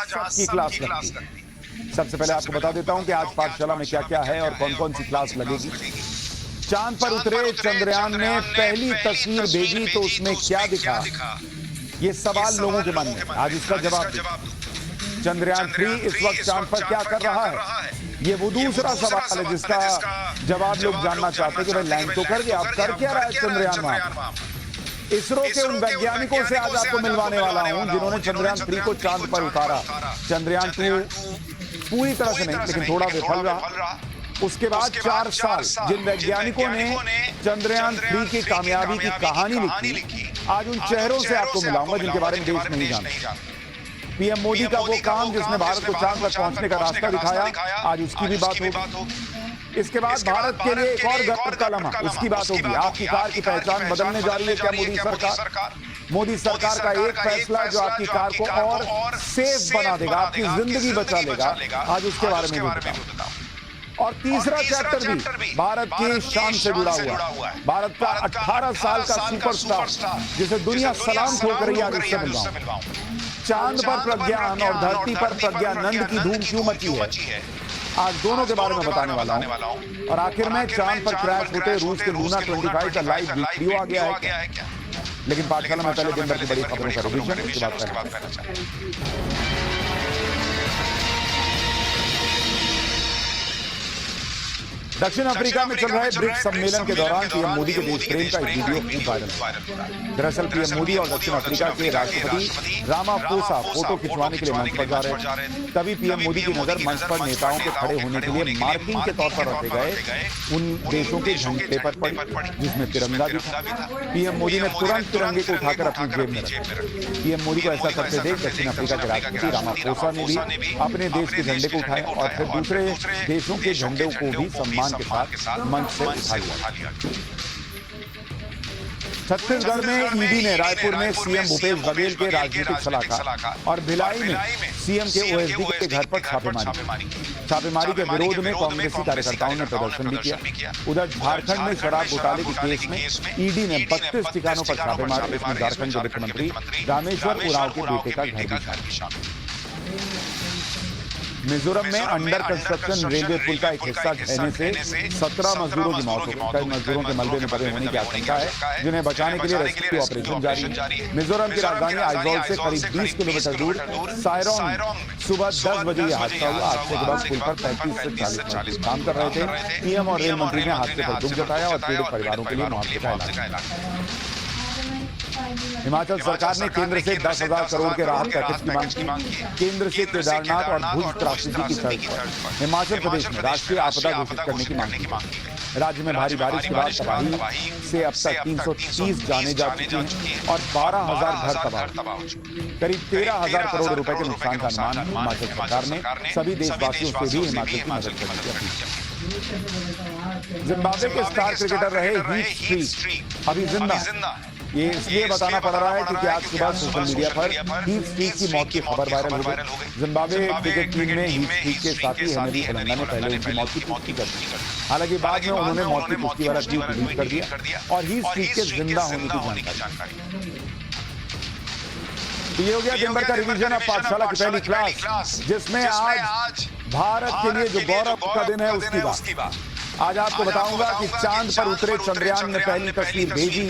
सबकी क्लास लगती। सबसे पहले आपको बता देता हूं कि आज पाठशाला में क्या क्या है और कौन कौन सी क्लास लगेगी। चांद पर उतरे चंद्रयान ने पहली तस्वीर भेजी तो उसमें क्या दिखा, ये सवाल लोगों के मन में। आज इसका जवाब दो। चंद्रयान 3 इस वक्त चांद पर क्या कर रहा है, ये वो दूसरा सवाल है जिसका जवाब लोग जानना चाहते हैं कि भाई लैंड तो कर गया, अब कर क्या रहा है चंद्रयान वहां। इसरो के उन वैज्ञानिकों से आज आपको मिलवाने वाला हूं जिन्होंने चंद्रयान 3 को चांद पर उतारा। चंद्रयान 2 पूरी तरह से नहीं लेकिन थोड़ा विफल रहा। उसके बाद 4 साल जिन वैज्ञानिकों ने चंद्रयान 3 की कामयाबी की कहानी लिखी, आज उन चेहरों से आपको मिलाऊंगा जिनके बारे में देश नहीं जानता। पीएम मोदी का वो काम जिसने भारत को चांद पर पहुंचने का रास्ता दिखाया, आज उसकी भी बात होगी। इसके बाद भारत के लिए एक और गर्व का लम्हा, उसकी बात होगी। आपकी कार की पहचान बदलने जा रही है क्या मोदी सरकार? मोदी सरकार का एक फैसला जो आपकी कार को और सेफ बना देगा, आपकी जिंदगी बचा लेगा, आज उसके बारे में भी बताऊं। और तीसरा चैप्टर भी भारत की शान से जुड़ा हुआ है। भारत का 18 साल का सुपरस्टार जिसे दुनिया सलाम ठोक रही है, आज इससे मिल रहा हूं। चांद पर प्रज्ञान और धरती पर प्रज्ञानंद की धूम क्यों मची है, आज दोनों के बारे में बताने वाला हूं। और आखिर में चांद पर क्रैश होते रूस के लूना 25 का लाइव वीडियो आ गया है क्या? लेकिन पाठशाला में पहले दिन भर की बड़ी खबरों का रिवीजन, उसके बाद करना चाहिए। दक्षिण अफ्रीका में चल रहे ब्रिक्स सम्मेलन के दौरान पीएम मोदी के देश प्रेम का एक वीडियो खूब वायरल हुआ। दरअसल पीएम मोदी और दक्षिण अफ्रीका के राष्ट्रपति रामाफोसा फोटो खिंचवाने के लिए मंच पर जा रहे थे। तभी पीएम मोदी की नजर मंच पर नेताओं के खड़े होने के लिए मार्किंग के तौर पर रखे गए उन देशों के झंडे पर पड़ी जिसमें तिरंगा भी था। पीएम मोदी ने तुरंत तिरंगे को उठाकर अपनी जेब में रखा। पीएम मोदी को ऐसा करते देख दक्षिण अफ्रीका के राष्ट्रपति रामाफोसा ने भी अपने देश के झंडे को उठाया और फिर दूसरे देशों के झंडों को भी सम्मान के साथ मंच से उठा लिया। छत्तीसगढ़ में ईडी ने रायपुर में सीएम भूपेश बघेल के राजनीतिक सलाहकार और भिलाई में सीएम के ओएसडी के घर पर छापेमारी के विरोध में कांग्रेसी कार्यकर्ताओं ने प्रदर्शन भी किया। उधर झारखंड में शराब घोटाले के केस में ईडी ने 32 ठिकानों पर छापे मारे। इसमें झारखंड के मुख्यमंत्री रामेश्वर उरांव के बेटे का घर भी शामिल। मिजोरम में अंडर कंस्ट्रक्शन रेलवे पुल का एक हिस्सा ढहने से 17 मजदूरों की मौत हो गई। कई मजदूरों के मलबे में दबे होने की आशंका है जिन्हें बचाने के लिए रेस्क्यू ऑपरेशन जारी है। मिजोरम की राजधानी आइजोल से करीब 20 किलोमीटर दूर सायरोंग सुबह 10 बजे यह हादसा हुआ। हादसे के बाद पुल पर 35 से 40 मजदूर काम कर रहे थे। पीएम और रेल मंत्री ने हादसे पर दुख जताया और पीड़ित परिवारों के लिए मुआवजे का ऐलान। हिमाचल सरकार ने केंद्र से 10,000 करोड़ के राहत पैकेज की मांग की। केंद्र से केदारनाथ और भुज त्रासदी की तर्ज पर हिमाचल प्रदेश में राष्ट्रीय आपदा घोषित करने की मांग की। राज्य में भारी बारिश के बाद तबाही से अब तक 330 जाने जा चुकी हैं और 12,000 घर तबाह। करीब 13,000 करोड़ रुपए के नुकसान का अनुमान हिमाचल सरकार ने सभी देशवासियों से भी हिमाचल की मदद करने की अपील की। जिम्बाब्वे के स्टार क्रिकेटर रहे हीथ स्ट्रीक अभी जिंदा। ये इसलिए बताना पड़ रहा है क्योंकि आज सुबह सोशल मीडिया पर हीथ स्ट्रीक की मौत की खबर वायरल हो गई। जिम्बाब्वे क्रिकेट टीम में हीथ स्ट्रीक के साथी हेनरी ओलंगा ने पहले उनकी मौत की पुष्टि कर दी। हालांकि बाद में उन्होंने मौत की पुष्टि वाला ट्वीट डिलीट कर दिया और हीथ स्ट्रीक के जिंदा होने की जानकारी। ये हो गया दिन भर का रिवीजन ऑफ पाठशाला की पहली क्लास, जिसमें आज भारत के लिए जो गौरव का दिन है उसकी बात। आज आपको बताऊंगा कि चांद पर उतरे चंद्रयान ने पहली तस्वीर भेजी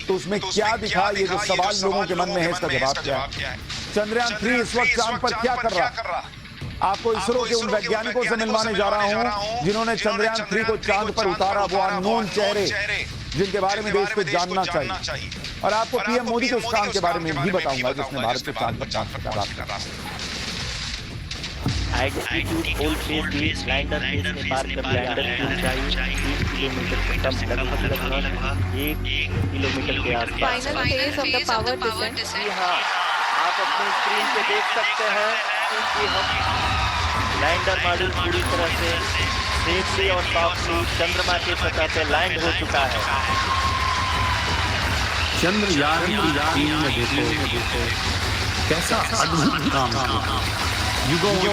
तो उसमें क्या दिखा, ये जो सवाल लोगों के मन में है इसका जवाब क्या है। चंद्रयान 3 इस वक्त चांद पर क्या कर रहा, आपको इसरो के उन वैज्ञानिकों से मिलवाने जा रहा हूं जिन्होंने चंद्रयान 3 को चांद पर उतारा। वो अननोन चेहरे जिनके बारे में देश को जानना चाहिए। और आपको पीएम मोदी के उस काम के बारे में भी बताऊंगा जिसने भारत को चांद पर रास्ता। ओल्ड फेज भी लैंडर फेज में पार कर लैंडर की ऊंचाई 30 किलोमीटर से कम लगभग 1 किलोमीटर के आसपास। Final phase of the power descent. जी हाँ, आप अपनी स्क्रीन पे देख सकते हैं कि हम लैंडर मॉड्यूल पूरी तरह से सेफली और सॉफ्टली चंद्रमा की सतह पे लैंड हो चुका है। चंद्रयान में देखो कैसा अद्भुत काम किया। युगों से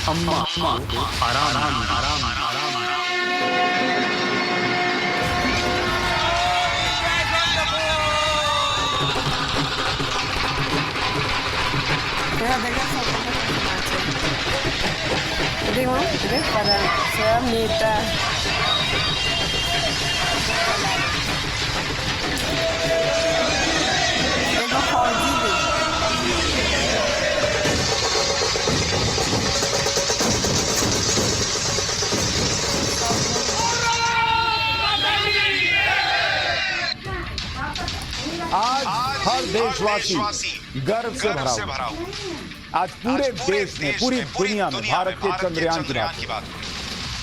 अम्मा आराम। Primo, para ser neta. Tengo jodido. आज हर देशवासी गर्व से भरा हुआ है। आज पूरे देश में, पूरी दुनिया में भारत के चंद्रयान की बात,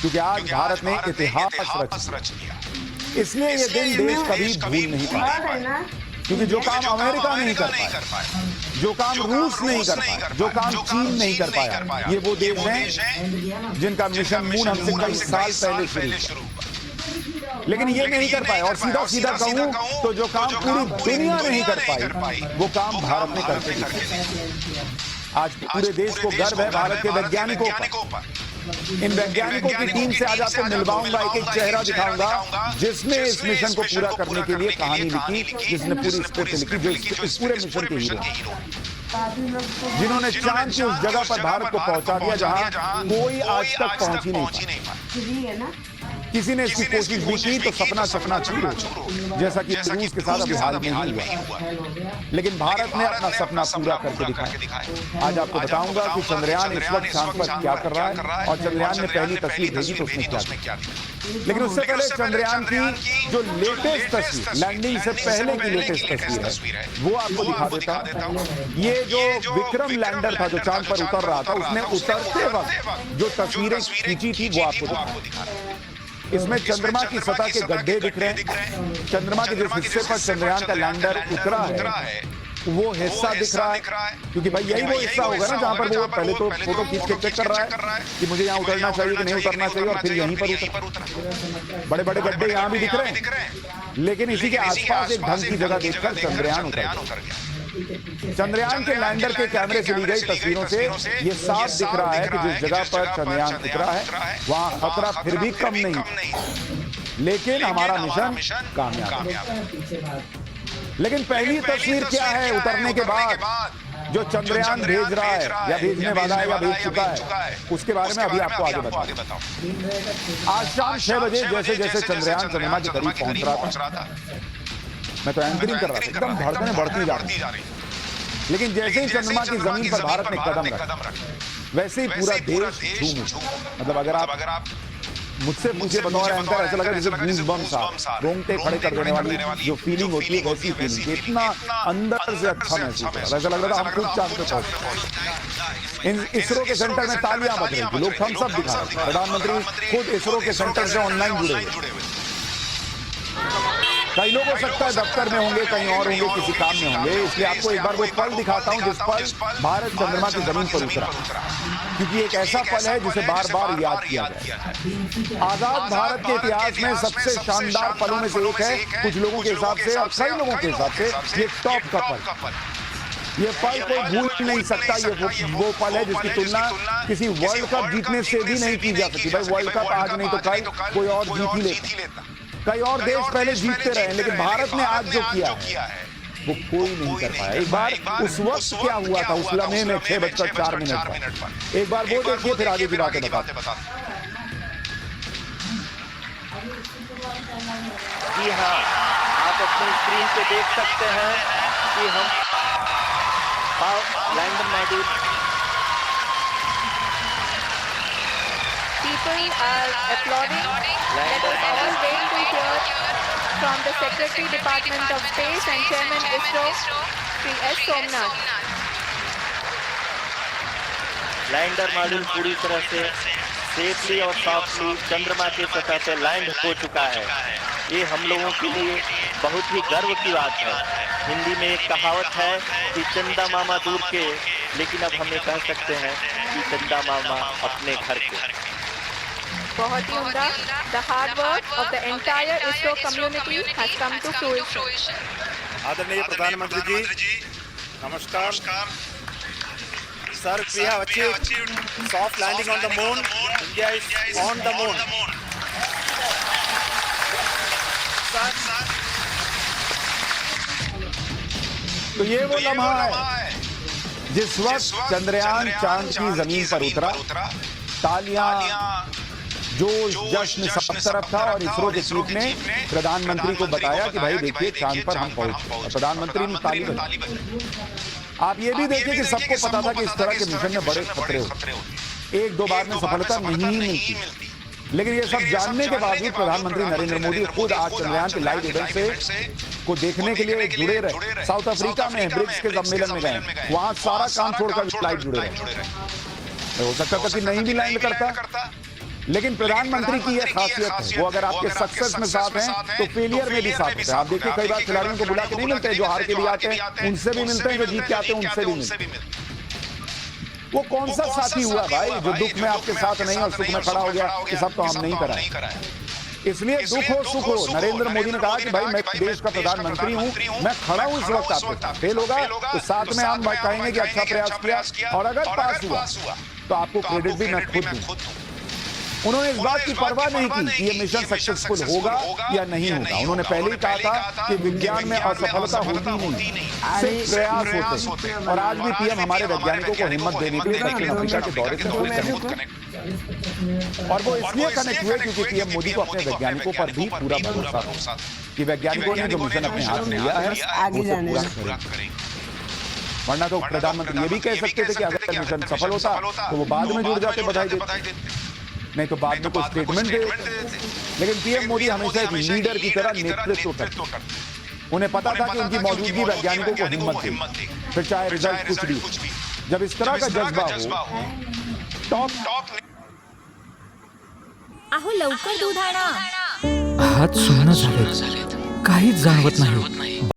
क्योंकि आज भारत ने इतिहास रच दिया। इसलिए ये दिन देश कभी भूल नहीं पाया, क्योंकि जो काम अमेरिका नहीं कर पाया, जो काम रूस नहीं कर पाया, जो काम चीन नहीं कर पाया, ये वो देश हैं जिनका मिशन मून हमसे कई साल पहले शुरू हुआ, लेकिन ये नहीं कर पाए। और सीधा सीधा कहूं तो जो काम पूरी दुनिया नहीं कर पाई, वो काम भारत ने करके दिखाया। आज पूरे देश को गर्व है भारत के वैज्ञानिकों पर। इन वैज्ञानिकों की टीम से आज आपको मिलवाऊंगा, एक एक चेहरा दिखाऊंगा जिसने इस मिशन को पूरा करने के लिए कहानी लिखी, जिसने पूरी स्क्रिप्ट लिखी, जो इस पूरे मिशन के हीरो, जिन्होंने चांद की उस जगह पर भारत को पहुंचा दिया जहां कोई आज तक पहुंच ही नहीं पाया। किसी ने इसकी कोशिश भी की तो सपना छूट, जैसा कि रूस के साथ अभी हाल में ही हुआ, लेकिन भारत ने अपना सपना पूरा करके दिखाया। आज आपको बताऊंगा कि चंद्रयान इस वक्त चांद पर क्या कर रहा है, और चंद्रयान ने पहली तस्वीर भेजी तो उसने क्या किया। लेकिन उससे पहले चंद्रयान की जो लेटेस्ट तस्वीर, लैंडिंग से पहले की लेटेस्ट तस्वीर है, वो आपको दिखा देता हूं। ये जो विक्रम लैंडर था जो चांद पर उतर रहा था, उसने उतरते वक्त जो तस्वीरें खींची थी वो आपको दिखा। इसमें चंद्रमा की सतह के गड्ढे दिख रहे हैं। चंद्रमा के जिस हिस्से पर चंद्रयान का लैंडर उतरा है वो हिस्सा दिख रहा है, क्योंकि भाई यही वो हिस्सा होगा ना जहां पर वो पहले तो फोटो खींच के चेक कर रहा है कि मुझे यहाँ उतरना चाहिए कि नहीं उतरना चाहिए, और फिर यहीं पर उतर। बड़े बड़े गड्ढे यहाँ भी दिख रहे हैं, लेकिन इसी के आसपास एक ढंग की जगह देखकर चंद्रयान उतर गया। चंद्रयान के लैंडर के कैमरे से ली गई तस्वीरों से ये साफ दिख रहा है कि जिस जगह पर चंद्रयान उतरा है वहां खतरा फिर भी कम नहीं, लेकिन हमारा मिशन कामयाब। लेकिन पहली तस्वीर क्या है उतरने के बाद जो चंद्रयान भेज रहा है या भेजने वाला है या भेज चुका है, उसके बारे में अभी आपको आगे बताऊं। आज शाम 6 बजे जैसे जैसे चंद्रयान चंद्रमा के करीब पहुंच रहा था, मैं तो एंकरिंग कर रहा था, एकदम धड़कनें बढ़ती जा रही, लेकिन जैसे ही चंद्रमा की जमीन पर भारत ने कदम रखा, वैसे ही पूरा देश झूम उठा। मतलब अगर आप मुझसे पूछे बतौर एंकर, ऐसा लगा जैसे गूज़ बम्स आ, रोंगटे खड़े कर देने वाली जो फीलिंग होती है, वैसी फीलिंग, इतना अंदर से अच्छा महसूस हो रहा, ऐसा लग रहा था हम खुद चांद पे पहुंचे। इसरो के सेंटर में तालियां बज रही थी, लोग थम्स अप दिखा रहे थे, प्रधानमंत्री खुद इसरो के सेंटर से ऑनलाइन जुड़े हुए। कई लोग हो सकता है दफ्तर में होंगे, कहीं और होंगे, किसी काम में होंगे, इसलिए आपको एक बार वो पल दिखाता हूं जिस पल भारत चंद्रमा की जमीन पर उतरा, क्योंकि एक ऐसा पल है जिसे बार बार याद किया जाए। आजाद भारत के इतिहास में सबसे शानदार पलों में से एक है, कुछ लोगों के हिसाब से और कई लोगों के हिसाब से ये टॉप का पल। ये पल कोई भूल नहीं सकता। ये वो पल है जिसकी तुलना किसी वर्ल्ड कप जीतने से भी नहीं की जा सकती। भाई वर्ल्ड कप आज नहीं तो कल कोई और जीत ही लेता, कई और देश पहले जीतते रहे, लेकिन भारत ने आज जो किया है वो कोई नहीं कर पाया। एक बार उस वक्त क्या हुआ था, उस लम्हे में 6:04 पर, एक बार वो देखिए, फिर आगे की बातें बताते। जी हाँ, आप अपनी स्क्रीन पे देख सकते हैं कि हम lander module People are applauding. Let us all wait to hear from the Secretary Department of Space and Chairman ISRO, Sri S. Somnath. Lander module पूरी तरह से सेफली और सॉफ्टली चंद्रमा की सतह पे लैंड हो चुका है। ये हम लोगों के लिए बहुत ही गर्व की बात है। हिंदी में एक कहावत है कि चंदा मामा दूर के, लेकिन अब हमें कह सकते हैं कि चंदा मामा अपने घर के। बहुत ही उम्दा। The hard work of the entire ISRO community has come to fruition. आदरणीय प्रधानमंत्री जी, नमस्कार sir. We have achieved soft landing on the moon. India is on the moon. तो ये वो लम्हा है जिस वक्त चंद्रयान चांद की जमीन पर उतरा, तालियां, जोश, जश्न सब तरफ था और इसरो के चीफ ने प्रधानमंत्री को बताया कि भाई देखिए चांद पर हम पहुंचे। प्रधानमंत्री ने ताली बजाई। आप ये भी देखिए कि सबको पता था कि इस तरह के मिशन में बड़े खतरे होते, एक दो बार में सफलता नहीं मिलती, लेकिन ये सब जानने के बावजूद प्रधानमंत्री नरेंद्र मोदी खुद आज चंद्रयान के लाइव इवेंट से को देखने के लिए जुड़े रहे। साउथ अफ्रीका में ब्रिक्स के सम्मेलन में गए, वहां सारा काम छोड़कर लाइव जुड़े रहे। हो सकता था कि नहीं भी लैंड करता, लेकिन प्रधानमंत्री की यह खासियत है, वो अगर आपके सक्सेस में साथ हैं तो फेलियर में भी साथ होते हैं। आप देखिए कई बार खिलाड़ियों को बुला के नहीं मिलते, जो हार के लिए आते हैं उनसे भी मिलते हैं, जो जीत के आते हैं उनसे भी मिलते हैं। वो कौन सा साथी हुआ भाई जो दुख में आपके साथ नहीं और सुख में खड़ा हो गया कि सब तो हम नहीं कराए। इसलिए दुख हो सुख हो, नरेंद्र मोदी ने कहा कि भाई मैं देश का प्रधानमंत्री हूं, मैं खड़ा हूं इस वक्त आपके साथ। फेल होगा तो साथ में हम कहेंगे कि अच्छा प्रयास किया, और अगर पास हुआ तो आपको क्रेडिट भी मैं खुद दूं। उन्होंने इस बात की परवाह नहीं की कि ये मिशन सक्सेसफुल होगा या नहीं होगा। उन्होंने पहले ही कहा था कि विज्ञान में असफलता होती नहीं, सिर्फ प्रयास होते हैं। और आज भी पीएम हमारे वैज्ञानिकों को हिम्मत देने के लिए दक्षिण अफ्रीका के दौरे से कनेक्ट, और वो इसलिए कनेक्ट हुए क्योंकि पीएम मोदी को अपने वैज्ञानिकों पर भी पूरा भरोसा कि वैज्ञानिकों ने जो मिशन अपने हाथ में लिया है उसे पूरा करेंगे। वरना तो प्रधानमंत्री ये भी कह सकते थे कि अगर मिशन सफल होता तो वो बाद में जुड़ जाते, बधाई देते, नहीं तो बाद में कोई स्टेटमेंट दे देते। लेकिन पीएम मोदी हमेशा एक लीडर की तरह नेतृत्व करते। उन्हें पता था कि उनकी मौजूदगी वैज्ञानिकों को हिम्मत दे, फिर चाहे रिजल्ट कुछ भी। जब इस तरह का जज्बा हो, टॉप अहो लवकर दूध आणा। हात सुन्न झालेत, काहीच जाणवत नाही।